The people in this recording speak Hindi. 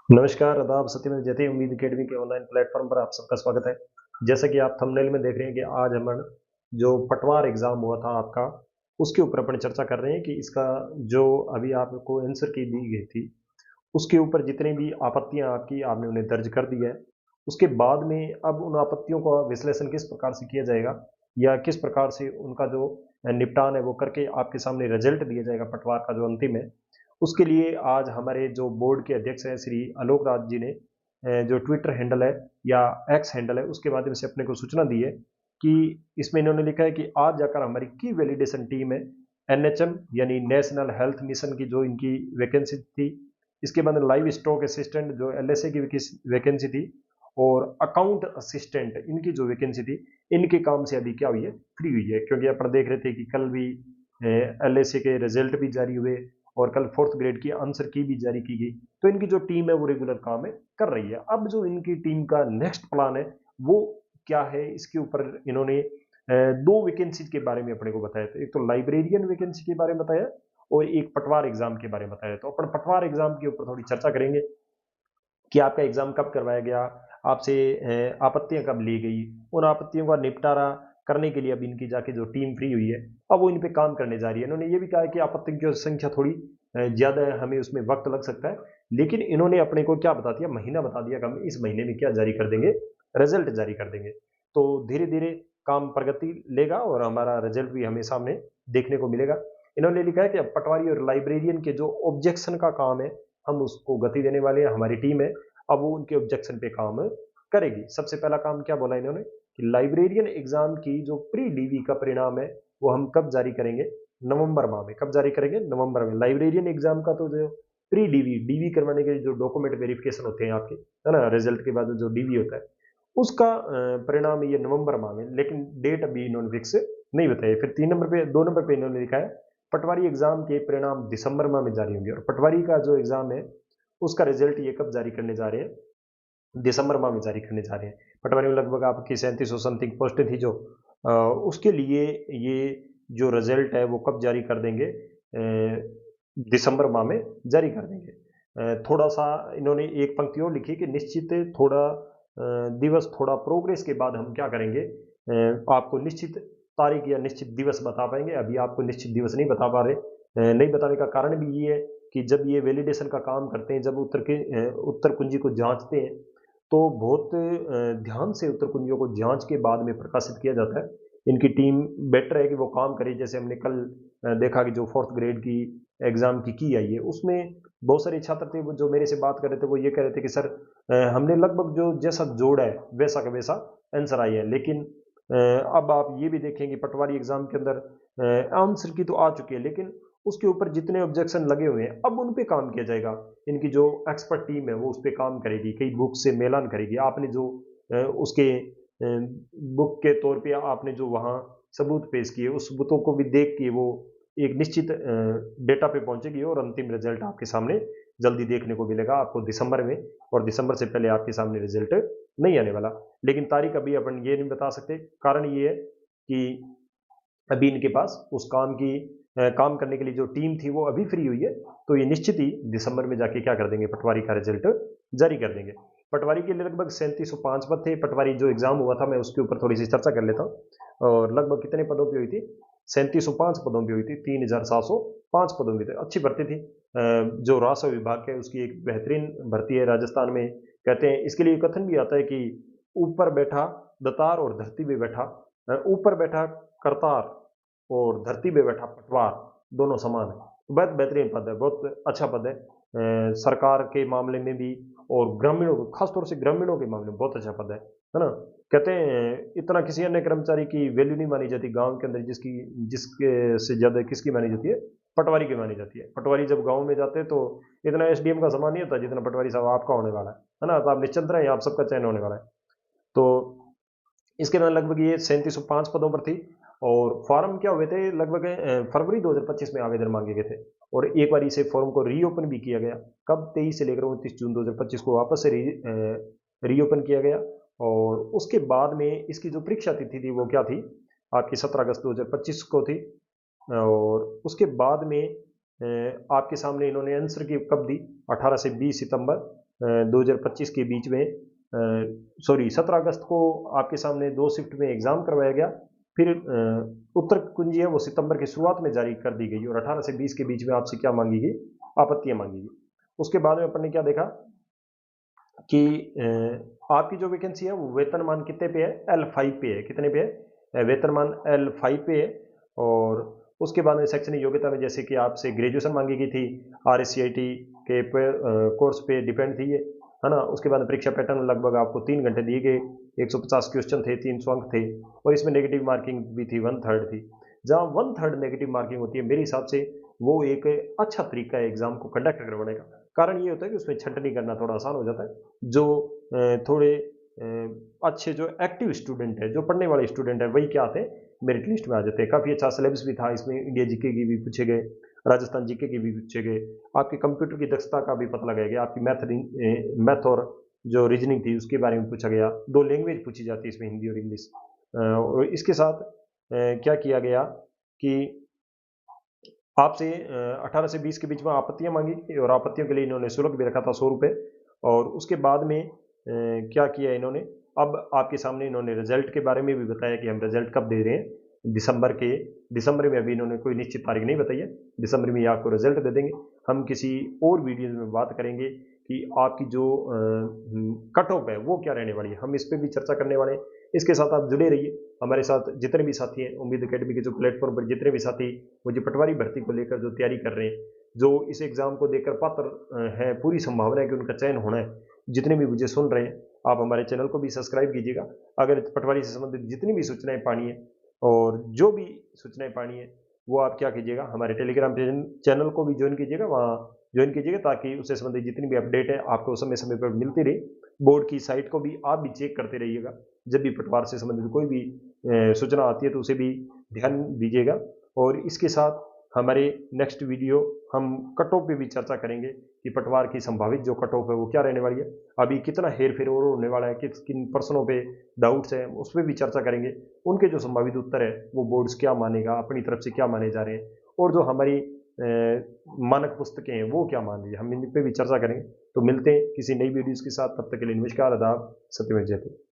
नमस्कार, आदाब, सत्यमेव जयते। उम्मीद अकेडमी के ऑनलाइन प्लेटफॉर्म पर आप सबका स्वागत है। जैसा कि आप थंबनेल में देख रहे हैं कि आज हम जो पटवार एग्जाम हुआ था आपका, उसके ऊपर अपन चर्चा कर रहे हैं कि इसका जो अभी आपको आंसर की दी गई थी, उसके ऊपर जितनी भी आपत्तियां आपकी आपने उन्हें दर्ज कर दिया है। उसके बाद में अब उन आपत्तियों का विश्लेषण किस प्रकार से किया जाएगा या किस प्रकार से उनका जो निपटान है वो करके आपके सामने रिजल्ट दिया जाएगा पटवार का जो अंतिम है। उसके लिए आज हमारे जो बोर्ड के अध्यक्ष हैं श्री आलोक राज जी ने जो ट्विटर हैंडल है या एक्स हैंडल है उसके माध्यम से अपने को सूचना दी है कि इसमें इन्होंने लिखा है कि आज जाकर हमारी की वैलिडेशन टीम है एनएचएम यानी नेशनल हेल्थ मिशन की जो इनकी वैकेंसी थी, इसके बाद लाइव स्टॉक असिस्टेंट जो एलएसए की वैकेंसी थी और अकाउंट असिस्टेंट इनकी जो वैकेंसी थी, इनके काम से अभी क्या हुई है, फ्री हुई है। क्योंकि अपन देख रहे थे कि कल भी एलएसए के रिजल्ट भी जारी हुए और कल फोर्थ ग्रेड की आंसर की भी जारी की गई। तो इनकी जो टीम है वो रेगुलर काम है कर रही है। अब जो इनकी टीम का नेक्स्ट प्लान है वो क्या है, इसके ऊपर इन्होंने दो वैकेंसी के बारे में अपने को बताया था। एक तो लाइब्रेरियन वैकेंसी के बारे में बताया और एक पटवार एग्जाम के बारे में बताया। तो अपन पटवार एग्जाम के ऊपर थोड़ी चर्चा करेंगे कि आपका एग्जाम कब करवाया गया, आपसे आपत्तियां कब ली गई, उन आपत्तियों का निपटारा करने के लिए अब इनकी जाके जो टीम फ्री हुई है, अब वो इन पे काम करने जा रही है। इन्होंने ये भी कहा है कि आपत्तियों की संख्या थोड़ी ज्यादा है, हमें उसमें वक्त लग सकता है, लेकिन इन्होंने अपने को क्या बता दिया, महीना बता दिया कि हम इस महीने में क्या जारी कर देंगे, रिजल्ट जारी कर देंगे। तो धीरे धीरे काम प्रगति लेगा और हमारा रिजल्ट भी हमें सामने देखने को मिलेगा। इन्होंने लिखा है कि अब पटवारी और लाइब्रेरियन के जो ऑब्जेक्शन का काम है, हम उसको गति देने वाले हैं। हमारी टीम है, अब वो उनके ऑब्जेक्शन पे काम करेगी। सबसे पहला काम क्या बोला इन्होंने कि लाइब्रेरियन एग्जाम की जो प्री डीवी का परिणाम है वो हम कब जारी करेंगे, नवंबर माह में। कब जारी करेंगे, नवंबर में। लाइब्रेरियन एग्जाम का तो जो प्री डीवी डीवी करवाने के जो डॉक्यूमेंट वेरिफिकेशन होते हैं आपके, है ना, रिजल्ट के बाद जो डीवी होता है उसका परिणाम ये नवंबर माह में, लेकिन डेट अभी इन्होंने फिक्स नहीं बताई। फिर 3 नंबर पे 2 नंबर पे इन्होंने लिखा है पटवारी एग्जाम के परिणाम दिसंबर माह में जारी होंगे। और पटवारी का जो एग्जाम है उसका रिजल्ट ये कब जारी करने जा रहे हैं, दिसंबर माह में जारी करने जा रहे हैं। पटवारी में लगभग आपकी 3700 समथिंग पोस्टें थी जो उसके लिए ये जो रिजल्ट है वो कब जारी कर देंगे, दिसंबर माह में जारी कर देंगे। थोड़ा सा इन्होंने एक पंक्ति और लिखी कि निश्चित थोड़ा दिवस थोड़ा प्रोग्रेस के बाद हम क्या करेंगे, आपको निश्चित तारीख या निश्चित दिवस बता पाएंगे। अभी आपको निश्चित दिवस नहीं बता पा रहे। नहीं बताने का कारण भी ये है कि जब ये वैलिडेशन का काम करते हैं, जब उत्तर कुंजी को जांचते हैं, तो बहुत ध्यान से उत्तर कुंजियों को जांच के बाद में प्रकाशित किया जाता है। इनकी टीम बेटर है कि वो काम करे। जैसे हमने कल देखा कि जो फोर्थ ग्रेड की एग्जाम की आई है उसमें बहुत सारे छात्र थे वो जो मेरे से बात कर रहे थे, वो ये कह रहे थे कि सर हमने लगभग जो जैसा जोड़ा है वैसा का वैसा आंसर आई है। लेकिन अब आप ये भी देखें कि पटवारी एग्जाम के अंदर आंसर की तो आ चुकी है, लेकिन उसके ऊपर जितने ऑब्जेक्शन लगे हुए हैं अब उन पे काम किया जाएगा। इनकी जो एक्सपर्ट टीम है वो उस पे काम करेगी, कई बुक से मेलान करेगी। आपने जो उसके बुक के तौर पे आपने जो वहाँ सबूत पेश किए उस सबूतों को भी देख के वो एक निश्चित डेटा पे पहुंचेगी और अंतिम रिजल्ट आपके सामने जल्दी देखने को मिलेगा आपको दिसंबर में। और दिसंबर से पहले आपके सामने रिजल्ट नहीं आने वाला। लेकिन तारीख अभी अपन ये नहीं बता सकते। कारण ये है कि अभी इनके पास उस काम की काम करने के लिए जो टीम थी वो अभी फ्री हुई है। तो ये निश्चित ही दिसंबर में जाके क्या कर देंगे, पटवारी का रिजल्ट जारी कर देंगे। पटवारी के लिए लगभग 3705 पद थे। पटवारी जो एग्जाम हुआ था मैं उसके ऊपर थोड़ी सी चर्चा कर लेता हूँ। और लगभग कितने पदों पर हुई थी, 3705 पदों पर हुई थी, 3705 पदों पर थी। अच्छी भर्ती थी। जो राजस्व विभाग है उसकी एक बेहतरीन भर्ती है राजस्थान में। कहते हैं इसके लिए कथन भी आता है कि ऊपर बैठा दतार और धरती पे बैठा, ऊपर बैठा करतार और धरती पे बैठा पटवार, दोनों समान है। बहुत बेहतरीन पद है, बहुत अच्छा पद है। सरकार के मामले में भी और ग्रामीणों, खासतौर से ग्रामीणों के मामले में बहुत अच्छा पद है ना। कहते हैं इतना किसी अन्य कर्मचारी की वैल्यू नहीं मानी जाती गांव के अंदर, जिसकी जिसके से ज्यादा किसकी मानी जाती है, पटवारी की मानी जाती है। पटवारी जब गांव में जाते हैं तो इतना एसडीएम का समान नहीं होता जितना पटवारी साहब आपका होने वाला है ना। तो आप निश्चिंत रहें, आप सबका चयन होने वाला है। तो इसके बाद लगभग ये 3705 पदों पर थी। और फॉर्म क्या हुए थे, लगभग फरवरी 2025 में आवेदन मांगे गए थे। और एक बार इसे फॉर्म को रीओपन भी किया गया। कब, 23 से लेकर 29 जून 2025 को वापस से रीओपन किया गया। और उसके बाद में इसकी जो परीक्षा तिथि थी वो क्या थी, आपकी 17 अगस्त 2025 को थी। और उसके बाद में आपके सामने इन्होंने आंसर की कब दी, 18 से 20 सितंबर 2025 के बीच में 17 अगस्त को आपके सामने 2 शिफ्ट में एग्ज़ाम करवाया गया। फिर उत्तर कुंजी है वो सितंबर की शुरुआत में जारी कर दी गई और 18 से 20 के बीच में आपसे क्या मांगी गई, आपत्तियां मांगी गई। उसके बाद में अपन ने क्या देखा कि आपकी जो वैकेंसी है वो वेतनमान कितने पे है, L5 पे है। कितने पे है, वेतनमान L5 पे है। और उसके बाद में शैक्षणिक योग्यता में जैसे कि आपसे ग्रेजुएशन मांगी गई थी, RSCIT के कोर्स पे डिपेंड थी ये, है ना। उसके बाद परीक्षा पैटर्न लगभग आपको 3 घंटे दिए गए, 150 क्वेश्चन थे, 300 अंक थे और इसमें नेगेटिव मार्किंग भी थी, 1/3 थी। जहाँ 1/3 नेगेटिव मार्किंग होती है, मेरे हिसाब से वो एक अच्छा तरीका है एग्जाम को कंडक्ट करवाने का। कारण ये होता है कि उसमें छंटनी करना थोड़ा आसान हो जाता है। जो थोड़े अच्छे जो एक्टिव स्टूडेंट है, जो पढ़ने वाले स्टूडेंट है, वही क्या आते हैं, मेरिट लिस्ट में आ जाते हैं। काफ़ी अच्छा सिलेबस भी था इसमें, इंडिया जीके की भी पूछे गए, राजस्थान जीके की भी पूछे गए, आपकी कंप्यूटर की दक्षता का भी पता लगाया गया, आपकी मैथ और जो रीजनिंग थी उसके बारे में पूछा गया। 2 लैंग्वेज पूछी जाती है इसमें, हिंदी और इंग्लिश। और इसके साथ क्या किया गया कि आपसे 18 से 20 के बीच में आपत्तियां मांगी गई और आपत्तियों के लिए इन्होंने शुल्क भी रखा था 100 रुपये। और उसके बाद में क्या किया इन्होंने, अब आपके सामने इन्होंने रिजल्ट के बारे में भी बताया कि हम रिजल्ट कब दे रहे हैं, दिसंबर में। अभी इन्होंने कोई निश्चित तारीख नहीं बताई है, दिसंबर में ही आपको रिजल्ट दे देंगे। हम किसी और वीडियो में बात करेंगे कि आपकी जो कट ऑफ है वो क्या रहने वाली है, हम इस पर भी चर्चा करने वाले हैं। इसके साथ आप जुड़े रहिए हमारे साथ। जितने भी साथी हैं उम्मीद एकेडमी के जो प्लेटफॉर्म पर, जितने भी साथी मुझे पटवारी भर्ती को लेकर जो तैयारी कर रहे हैं, जो इस एग्ज़ाम को देकर पात्र हैं, पूरी संभावना है कि उनका चयन होना है, जितने भी मुझे सुन रहे हैं, आप हमारे चैनल को भी सब्सक्राइब कीजिएगा। अगर पटवारी से संबंधित जितनी भी सूचनाएं पानी है और जो भी सूचनाएं पानी है वो आप क्या कीजिएगा, हमारे टेलीग्राम चैनल को भी ज्वाइन कीजिएगा, वहाँ ज्वाइन कीजिएगा, ताकि उससे संबंधित जितनी भी अपडेट है आपको समय समय पर मिलती रही। बोर्ड की साइट को भी आप भी चेक करते रहिएगा, जब भी पटवार से संबंधित कोई भी सूचना आती है तो उसे भी ध्यान दीजिएगा। और इसके साथ हमारे नेक्स्ट वीडियो हम कट ऑफ पे भी चर्चा करेंगे कि पटवार की संभावित जो कट ऑफ है वो क्या रहने वाली है, अभी कितना हेर फेर और होने वाला है, किन प्रश्नों पे डाउट्स हैं, उस पर भी चर्चा करेंगे। उनके जो संभावित उत्तर है वो बोर्ड्स क्या मानेगा, अपनी तरफ से क्या माने जा रहे हैं, और जो हमारी मानक पुस्तकें हैं वो क्या मान रही है, हम इन पे भी चर्चा करेंगे। तो मिलते हैं किसी नई वीडियोज़ के साथ, तब तक के लिए नमस्कार, आदाब, सत्यमेव जयते।